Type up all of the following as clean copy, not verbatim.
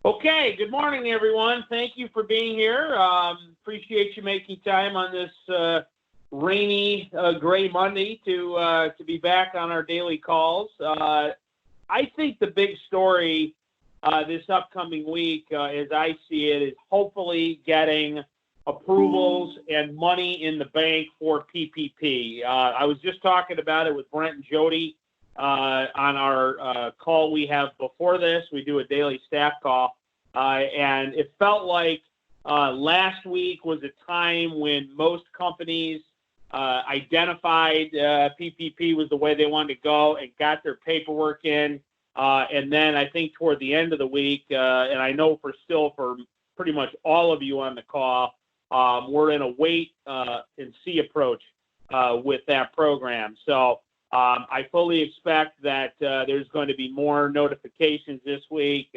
Okay, good morning, everyone. Thank you for being here. Appreciate you making time on this rainy, gray Monday to be back on our daily calls. I think the big story this upcoming week, as I see it, is hopefully getting approvals and money in the bank for PPP. I was just talking about it with Brent and Jody on our call we have before this. We do a daily staff call, and it felt like last week was a time when most companies identified PPP was the way they wanted to go and got their paperwork in. And then I think toward the end of the week, and I know for pretty much all of you on the call, we're in a wait and see approach with that program. So I fully expect that there's going to be more notifications this week.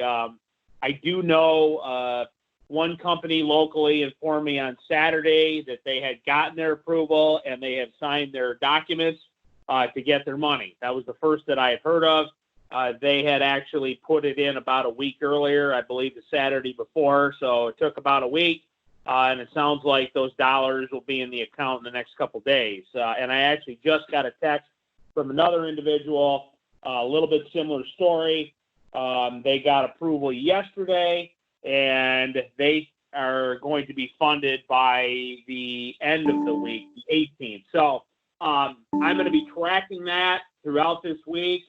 I do know one company locally informed me on Saturday that they had gotten their approval and they have signed their documents to get their money. That was the first that I had heard of. They had actually put it in about a week earlier, I believe the Saturday before, so it took about a week, and it sounds like those dollars will be in the account in the next couple days. And I actually just got a text from another individual, a little bit similar story. They got approval yesterday, and they are going to be funded by the end of the week, the 18th. So I'm going to be tracking that throughout this week.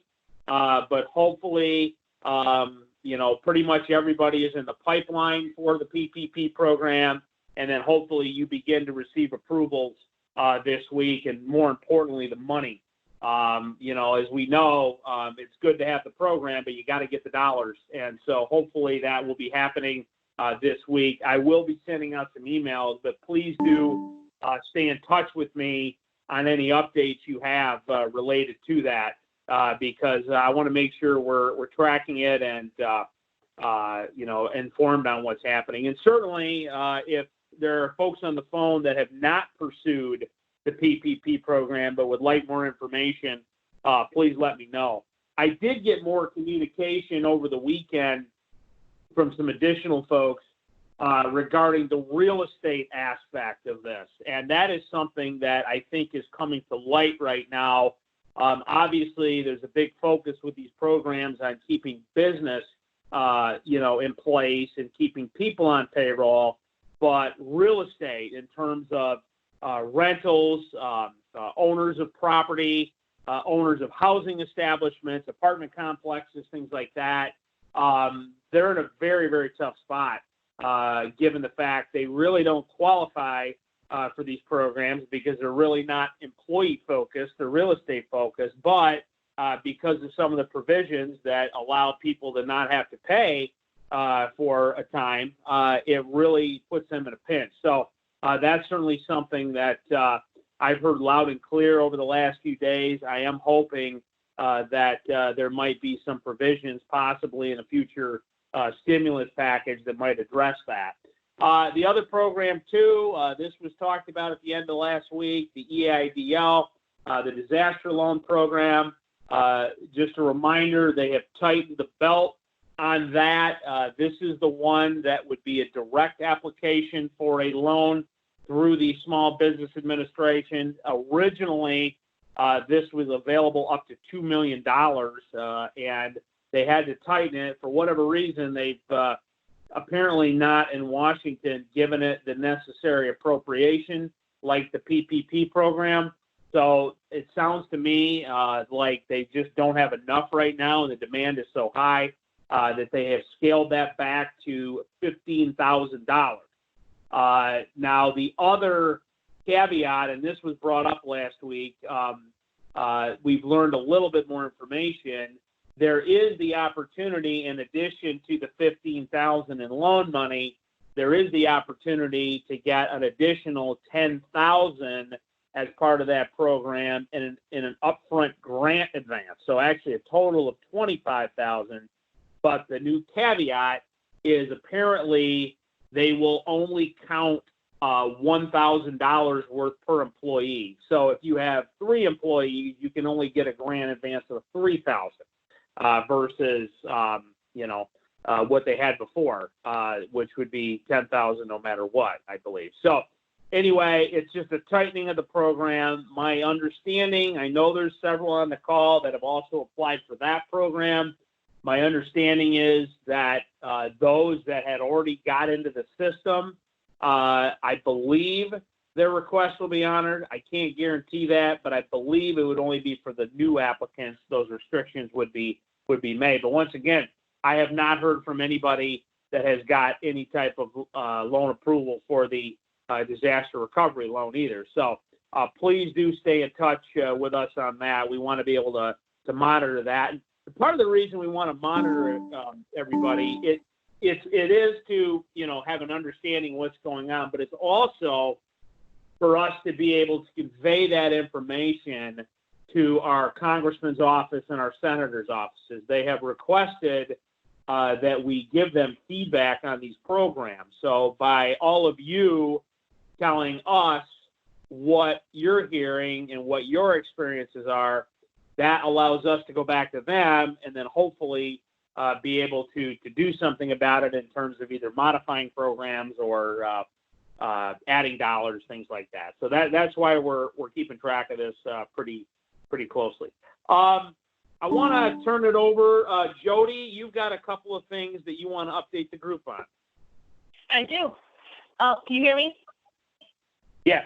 But hopefully, pretty much everybody is in the pipeline for the PPP program, and then hopefully you begin to receive approvals this week, and more importantly, the money. As we know, it's good to have the program, but you got to get the dollars, and so hopefully that will be happening this week. I will be sending out some emails, but please do stay in touch with me on any updates you have related to that. Because I want to make sure we're tracking it and, informed on what's happening. And certainly, if there are folks on the phone that have not pursued the PPP program but would like more information, please let me know. I did get more communication over the weekend from some additional folks regarding the real estate aspect of this. And that is something that I think is coming to light right now. Obviously, there's a big focus with these programs on keeping business, in place and keeping people on payroll. But real estate, in terms of rentals, owners of property, owners of housing establishments, apartment complexes, things like that, they're in a very, very tough spot, given the fact they really don't qualify for these programs because they're really not employee focused, they're real estate focused, but because of some of the provisions that allow people to not have to pay for a time, it really puts them in a pinch. So that's certainly something that I've heard loud and clear over the last few days. I am hoping that there might be some provisions possibly in a future stimulus package that might address that. The other program, too, this was talked about at the end of last week, the EIDL, the disaster loan program. Just a reminder, they have tightened the belt on that. This is the one that would be a direct application for a loan through the Small Business Administration. Originally, this was available up to $2 million, and they had to tighten it. For whatever reason, they've apparently not in Washington given it the necessary appropriation like the PPP program. So it sounds to me like they just don't have enough right now, and the demand is so high that they have scaled that back to $15,000. Now, the other caveat, and this was brought up last week, we've learned a little bit more information. There is the opportunity, in addition to the $15,000 in loan money, there is the opportunity to get an additional $10,000 as part of that program in an upfront grant advance. So actually a total of $25,000. But the new caveat is apparently they will only count $1,000 worth per employee. So if you have 3 employees, you can only get a grant advance of $3,000 versus what they had before, which would be $10,000 no matter what, I believe. So anyway, it's just a tightening of the program. My understanding, I know there's several on the call that have also applied for that program. My understanding is that those that had already got into the system, I believe their request will be honored. I can't guarantee that, but I believe it would only be for the new applicants. Those restrictions would be made. But once again, I have not heard from anybody that has got any type of loan approval for the disaster recovery loan either. So please do stay in touch with us on that. We want to be able to monitor that. And part of the reason we want to monitor it, everybody, it is to, have an understanding what's going on, but it's also for us to be able to convey that information to our congressman's office and our senator's offices. They have requested that we give them feedback on these programs. So by all of you telling us what you're hearing and what your experiences are, that allows us to go back to them and then hopefully be able to do something about it in terms of either modifying programs or adding dollars, things like that. So that's why we're keeping track of this pretty closely. I want to turn it over. Jody, you've got a couple of things that you want to update the group on. I do. Can you hear me? Yes.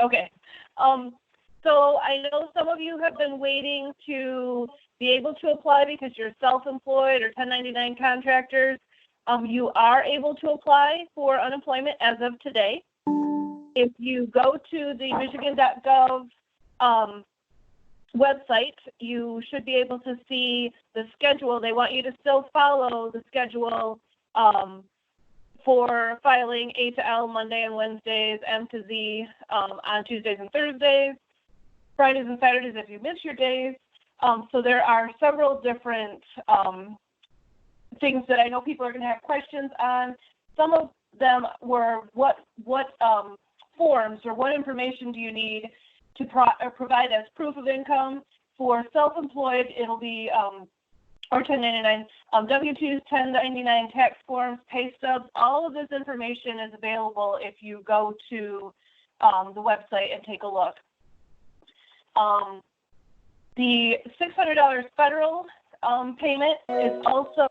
Okay. So I know some of you have been waiting to be able to apply because you're self-employed or 1099 contractors. You are able to apply for unemployment as of today. If you go to the Michigan.gov website, you should be able to see the schedule. They want you to still follow the schedule for filing A to L Monday and Wednesdays, M to Z on Tuesdays and Thursdays, Fridays and Saturdays if you miss your days. So there are several different things that I know people are going to have questions on. Some of them were what forms or what information do you need to provide as proof of income. For self-employed, it'll be or 1099, W-2s, 1099 tax forms, pay stubs. All of this information is available if you go to the website and take a look. The $600 federal payment is also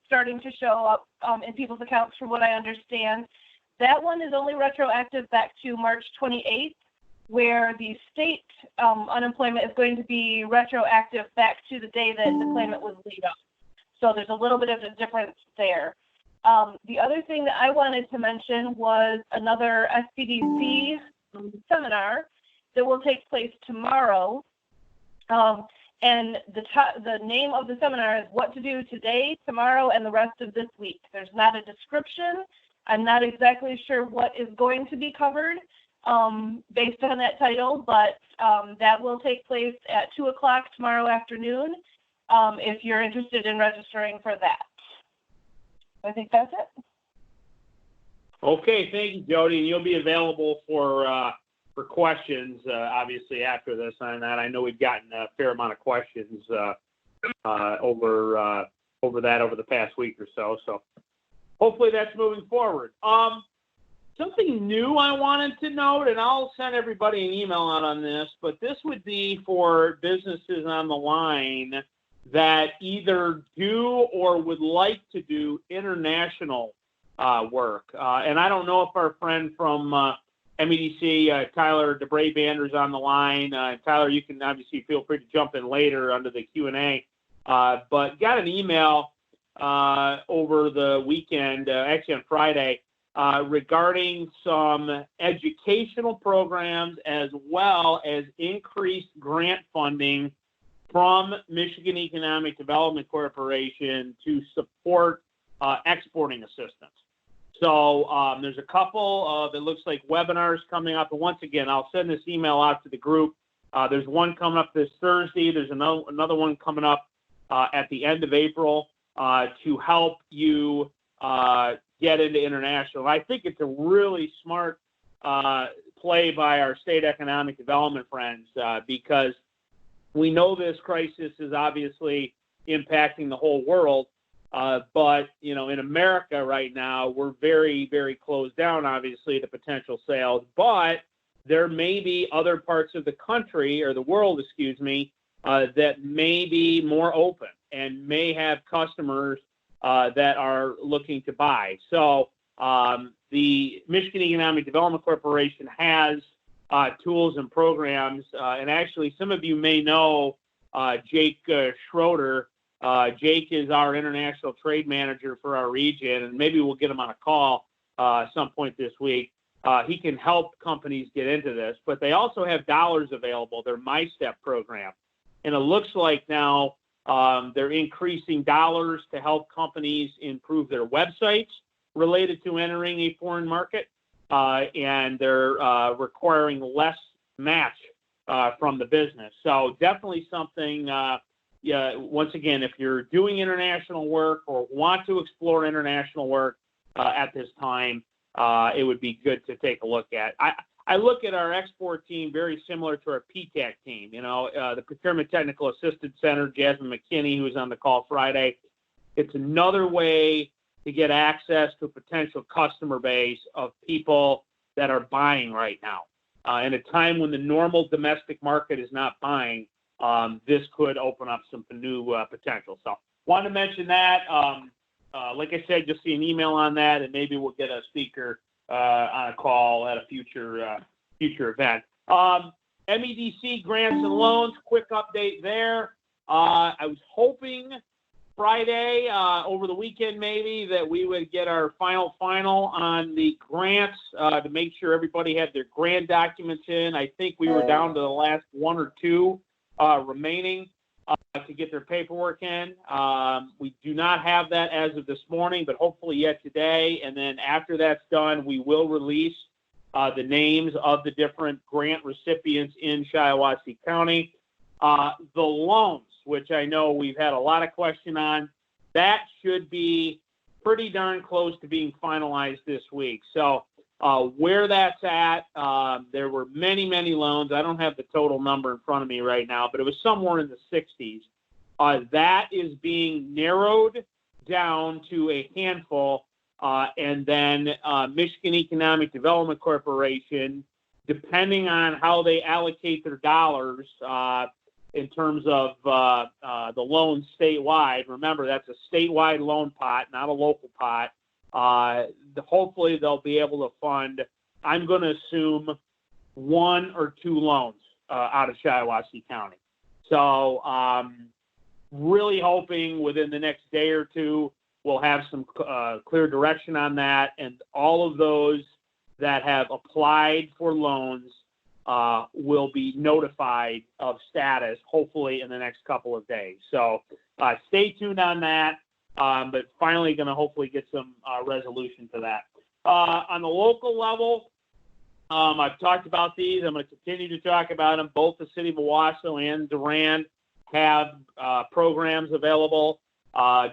starting to show up in people's accounts from what I understand. That one is only retroactive back to March 28th, where the state unemployment is going to be retroactive back to the day that the claimant was laid off. So there's a little bit of a difference there. The other thing that I wanted to mention was another SEDP seminar that will take place tomorrow. And the name of the seminar is What to Do Today, Tomorrow, and the Rest of This Week. There's not a description. I'm not exactly sure what is going to be covered based on that title, but that will take place at 2 o'clock tomorrow afternoon if you're interested in registering for that. I think that's it. Okay, thank you, Jody. And you'll be available for questions, obviously, after this on that. I know we've gotten a fair amount of questions over the past week or so. So hopefully that's moving forward. Something new I wanted to note, and I'll send everybody an email out on this, but this would be for businesses on the line that either do or would like to do international work. And I don't know if our friend from MEDC, Tyler DeBray-Bander's on the line. Tyler, you can obviously feel free to jump in later under the Q&A. But got an email over the weekend, actually on Friday, regarding some educational programs as well as increased grant funding from Michigan Economic Development Corporation to support exporting assistance. So there's a couple of, it looks like, webinars coming up. And once again, I'll send this email out to the group. There's one coming up this Thursday. There's another one coming up at the end of April to help you get into international. I think it's a really smart play by our state economic development friends because we know this crisis is obviously impacting the whole world. But, in America right now, we're very, very closed down, obviously, to potential sales. But there may be other parts of the country or the world, that may be more open and may have customers that are looking to buy. So the Michigan Economic Development Corporation has tools and programs. And actually, some of you may know Jake Schroeder. Jake is our international trade manager for our region, and maybe we'll get him on a call some point this week. He can help companies get into this, but they also have dollars available, their MyStep program. And it looks like now they're increasing dollars to help companies improve their websites related to entering a foreign market, and they're requiring less match from the business. So definitely something, once again, if you're doing international work or want to explore international work at this time, it would be good to take a look at. I look at our export team very similar to our PTAC team. The Procurement Technical Assistance Center, Jasmine McKinney, who was on the call Friday. It's another way to get access to a potential customer base of people that are buying right now. In a time when the normal domestic market is not buying, this could open up some new potential. So wanted to mention that. Like I said, just see an email on that, and maybe we'll get a speaker on a call at a future event. MEDC grants and loans, quick update there. I was hoping Friday, over the weekend maybe, that we would get our final on the grants to make sure everybody had their grant documents in. I think we were down to the last one or two remaining to get their paperwork in. We do not have that as of this morning, but hopefully yet today. And then after that's done, we will release the names of the different grant recipients in Shiawassee County. The loans, which I know we've had a lot of question on, that should be pretty darn close to being finalized this week. So where that's at, there were many, many loans. I don't have the total number in front of me right now, but it was somewhere in the 60s. That is being narrowed down to a handful, and then Michigan Economic Development Corporation, depending on how they allocate their dollars in terms of the loans statewide. Remember, that's a statewide loan pot, not a local pot. Hopefully they'll be able to fund, I'm going to assume, one or two loans out of Shiawassee County. So really hoping within the next day or two we'll have some clear direction on that, and all of those that have applied for loans will be notified of status, hopefully in the next couple of days. So stay tuned on that. But finally going to hopefully get some resolution to that. On the local level, I've talked about these. I'm going to continue to talk about them. Both the city of Owasso and Durand have programs available.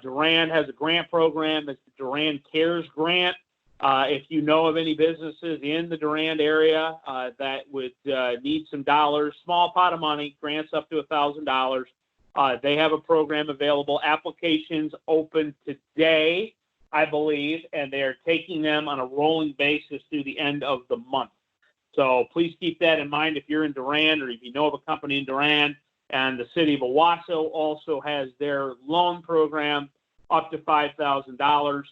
Durand has a grant program. It's the Durand Cares Grant. If you know of any businesses in the Durand area that would need some dollars, small pot of money, grants up to $1,000, they have a program available. Applications open today, I believe, and they are taking them on a rolling basis through the end of the month. So please keep that in mind if you're in Durand, or if you know of a company in Durand. And the city of Owasso also has their loan program up to $5,000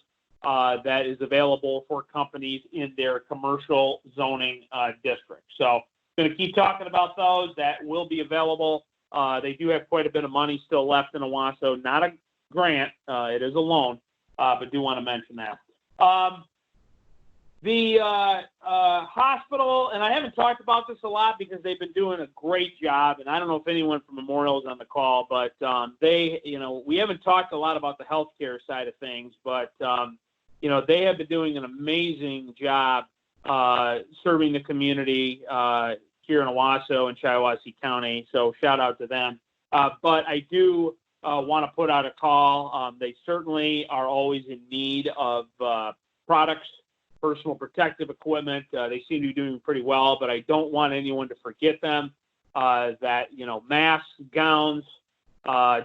that is available for companies in their commercial zoning district. So going to keep talking about those. That will be available. They do have quite a bit of money still left in Owasso. Not a grant. It is a loan, but do want to mention that. The hospital, and I haven't talked about this a lot because they've been doing a great job, and I don't know if anyone from Memorial is on the call, but we haven't talked a lot about the healthcare side of things, but they have been doing an amazing job serving the community here in Owasso and Shiawassee County. So shout out to them. But I do want to put out a call. They certainly are always in need of products, personal protective equipment. They seem to be doing pretty well, but I don't want anyone to forget them. That masks, gowns,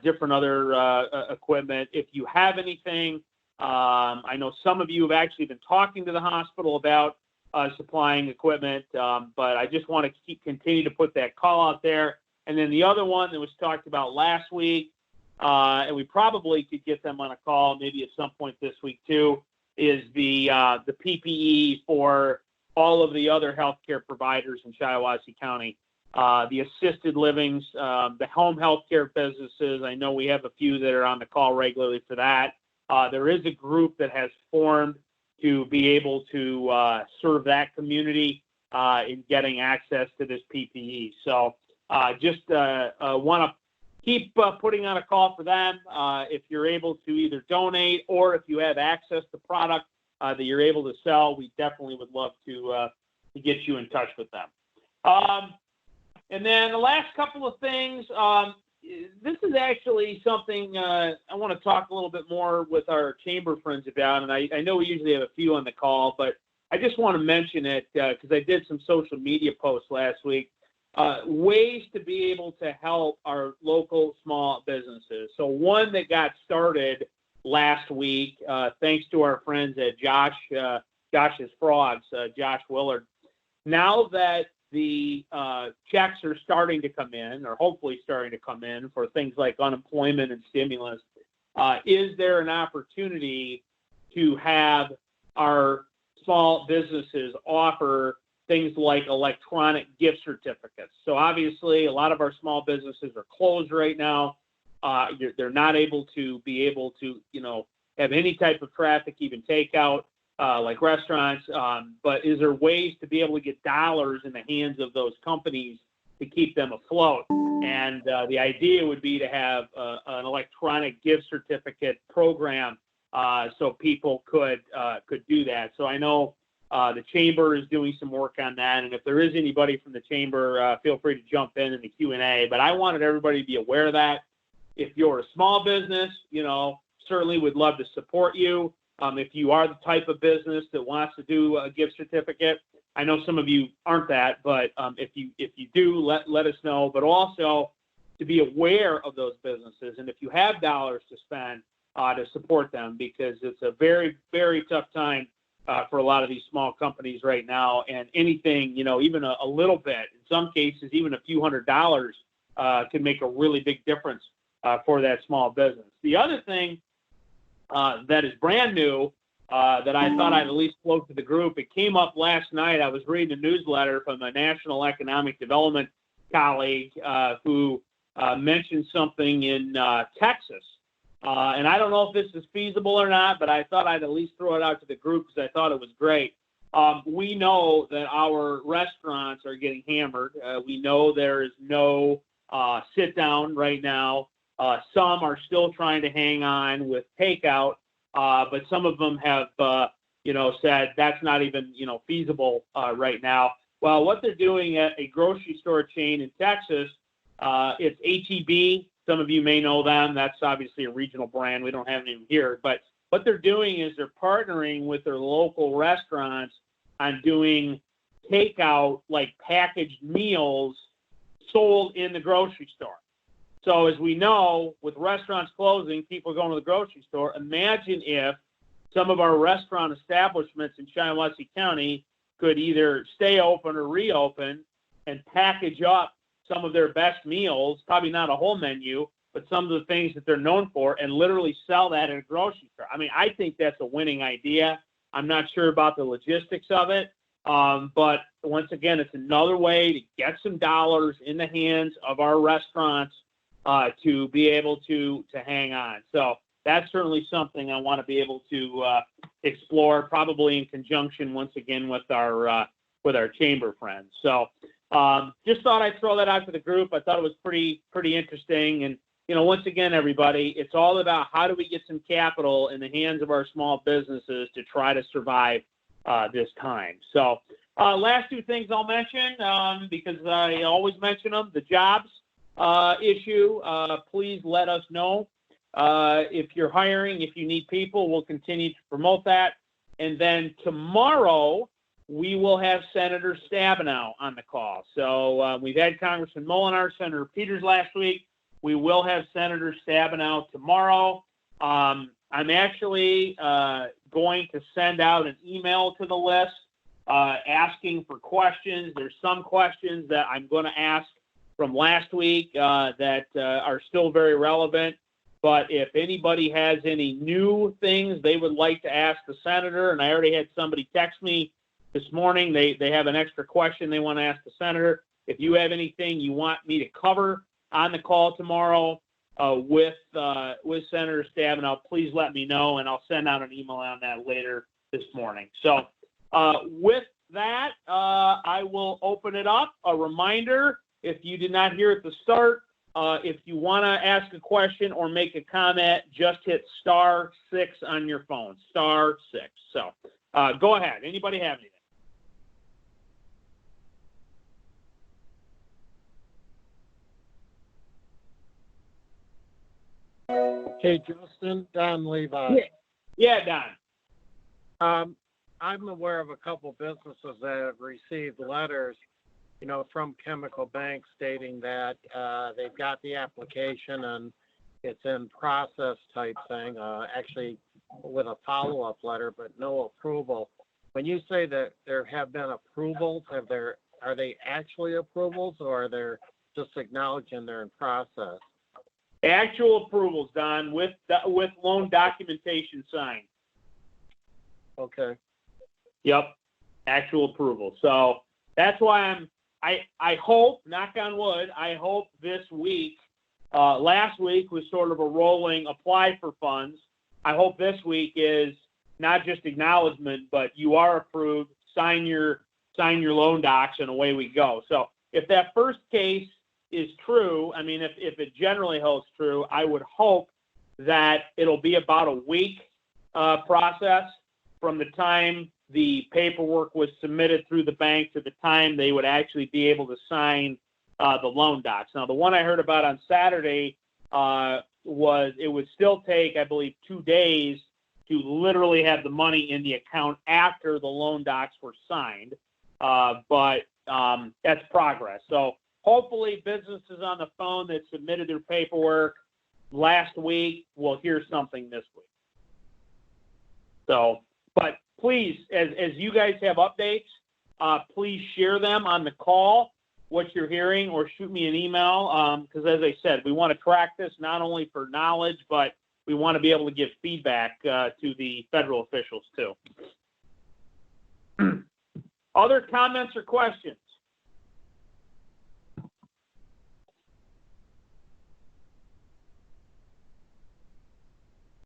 different other equipment. If you have anything, I know some of you have actually been talking to the hospital about supplying equipment, but I just want to continue to put that call out there. And then the other one that was talked about last week, and we probably could get them on a call maybe at some point this week too, is the PPE for all of the other healthcare providers in Shiawassee County, the assisted livings, the home healthcare businesses. I know we have a few that are on the call regularly for that. There is a group that has formed to be able to serve that community in getting access to this PPE. So just want to keep putting on a call for them. If you're able to either donate or if you have access to product that you're able to sell, we definitely would love to get you in touch with them. And then the last couple of things, this is actually something I want to talk a little bit more with our chamber friends about, and I know we usually have a few on the call, but I just want to mention it because I did some social media posts last week. Ways to be able to help our local small businesses. So one that got started last week, thanks to our friends at Josh's Frogs, Josh Willard. Now that the checks are starting to come in, or hopefully starting to come in for things like unemployment and stimulus, is there an opportunity to have our small businesses offer things like electronic gift certificates? So obviously, a lot of our small businesses are closed right now. They're not able to have any type of traffic, even takeout, like restaurants. But is there ways to be able to get dollars in the hands of those companies to keep them afloat? And the idea would be to have an electronic gift certificate program so people could do that. So I know the chamber is doing some work on that, and if there is anybody from the chamber, feel free to jump in the Q&A. But I wanted everybody to be aware of that. If you're a small business, certainly would love to support you. If you are the type of business that wants to do a gift certificate, I know some of you aren't that, but if you do, let us know. But also to be aware of those businesses, and if you have dollars to spend, to support them, because it's a very, very tough time for a lot of these small companies right now. And anything, even a little bit, in some cases, even a few $100s can make a really big difference for that small business. The other thing that is brand new that I thought I'd at least float to the group, it came up last night. I was reading a newsletter from a national economic development colleague who mentioned something in Texas. And I don't know if this is feasible or not, but I thought I'd at least throw it out to the group because I thought it was great. We know that our restaurants are getting hammered. We know there is no sit down right now. Some are still trying to hang on with takeout, but some of them have, said that's not even, feasible right now. Well, what they're doing at a grocery store chain in Texas, it's HEB. Some of you may know them. That's obviously a regional brand. We don't have any here. But what they're doing is they're partnering with their local restaurants on doing takeout, like packaged meals sold in the grocery store. So as we know, with restaurants closing, people are going to the grocery store. Imagine if some of our restaurant establishments in Shiawassee County could either stay open or reopen and package up some of their best meals, probably not a whole menu, but some of the things that they're known for, and literally sell that in a grocery store. I mean, I think that's a winning idea. I'm not sure about the logistics of it, but once again, it's another way to get some dollars in the hands of our restaurants to be able to hang on. So that's certainly something I want to be able to explore, probably in conjunction once again with our chamber friends. So just thought I'd throw that out to the group. I thought it was pretty interesting. And once again, everybody, it's all about how do we get some capital in the hands of our small businesses to try to survive this time. So last two things I'll mention because I always mention them: the jobs issue. Please let us know if you're hiring, if you need people. We'll continue to promote that. And then tomorrow we will have Senator Stabenow on the call. So we've had Congressman Molinar, Senator Peters last week. we will have Senator Stabenow tomorrow. I'm actually going to send out an email to the list asking for questions. There's some questions that I'm going to ask from last week that are still very relevant. But if anybody has any new things they would like to ask the senator, and I already had somebody text me this morning, they have an extra question they want to ask the senator. If you have anything you want me to cover on the call tomorrow with Senator Stabenow, please let me know, and I'll send out an email on that later this morning. So with that, I will open it up. A reminder, if you did not hear at the start, if you want to ask a question or make a comment, just hit *6 on your phone, *6. So go ahead. Anybody have anything? Hey, Justin, Don Levi. Yeah, Don. I'm aware of a couple businesses that have received letters, from Chemical Bank stating that they've got the application and it's in process type thing, actually with a follow-up letter, but no approval. When you say that there have been approvals, are they actually approvals, or are they just acknowledging they're in process? Actual approvals, Don, with loan documentation signed. Okay. Yep, actual approval. So that's why I hope, knock on wood, I hope this week, last week was sort of a rolling apply for funds. I hope this week is not just acknowledgement, but you are approved, sign your loan docs, and away we go. So if that first case is true, I mean, if it generally holds true, I would hope that it'll be about a week process from the time the paperwork was submitted through the bank to the time they would actually be able to sign the loan docs. Now, the one I heard about on Saturday was it would still take, I believe, 2 days to literally have the money in the account after the loan docs were signed. But that's progress. So hopefully businesses on the phone that submitted their paperwork last week will hear something this week. So, but please, as you guys have updates, please share them on the call, what you're hearing, or shoot me an email. Because as I said, we want to track this not only for knowledge, but we want to be able to give feedback to the federal officials too. Other comments or questions?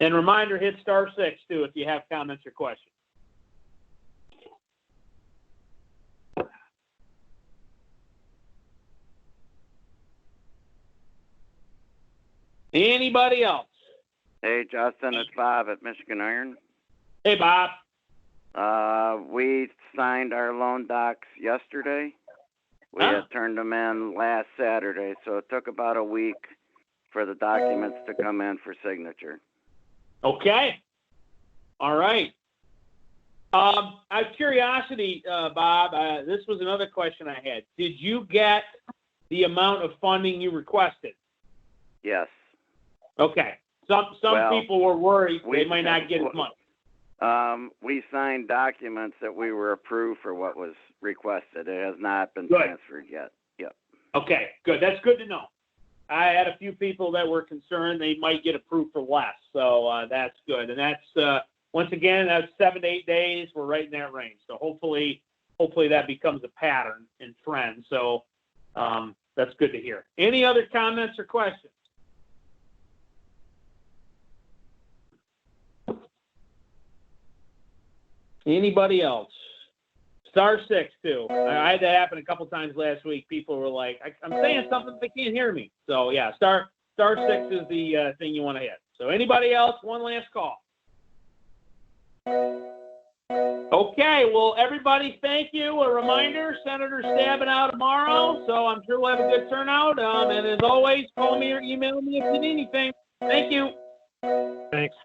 And reminder, hit *6 too if you have comments or questions. Anybody else? Hey, Justin, it's Bob at Michigan Iron. Hey, Bob. We signed our loan docs yesterday. We had turned them in last Saturday, so it took about a week for the documents to come in for signature. Okay. All right. Out of curiosity, Bob, this was another question I had. Did you get the amount of funding you requested? Yes. Okay. Some people were worried they might not get as much. We signed documents that we were approved for what was requested. It has not been transferred yet. Yep. Okay, good. That's good to know. I had a few people that were concerned they might get approved for less, so that's good. And that's once again, that's 7 to 8 days. We're right in that range. So hopefully that becomes a pattern and trend. So that's good to hear. Any other comments or questions? Anybody else? *6 too. I had that happen a couple times last week. People were like, "I'm saying something, they can't hear me." So yeah, *6 is the thing you want to hit. So anybody else? One last call. Okay. Well, everybody, thank you. A reminder: Senator Stabenow tomorrow. So I'm sure we'll have a good turnout. And as always, call me or email me if you need anything. Thank you. Thanks.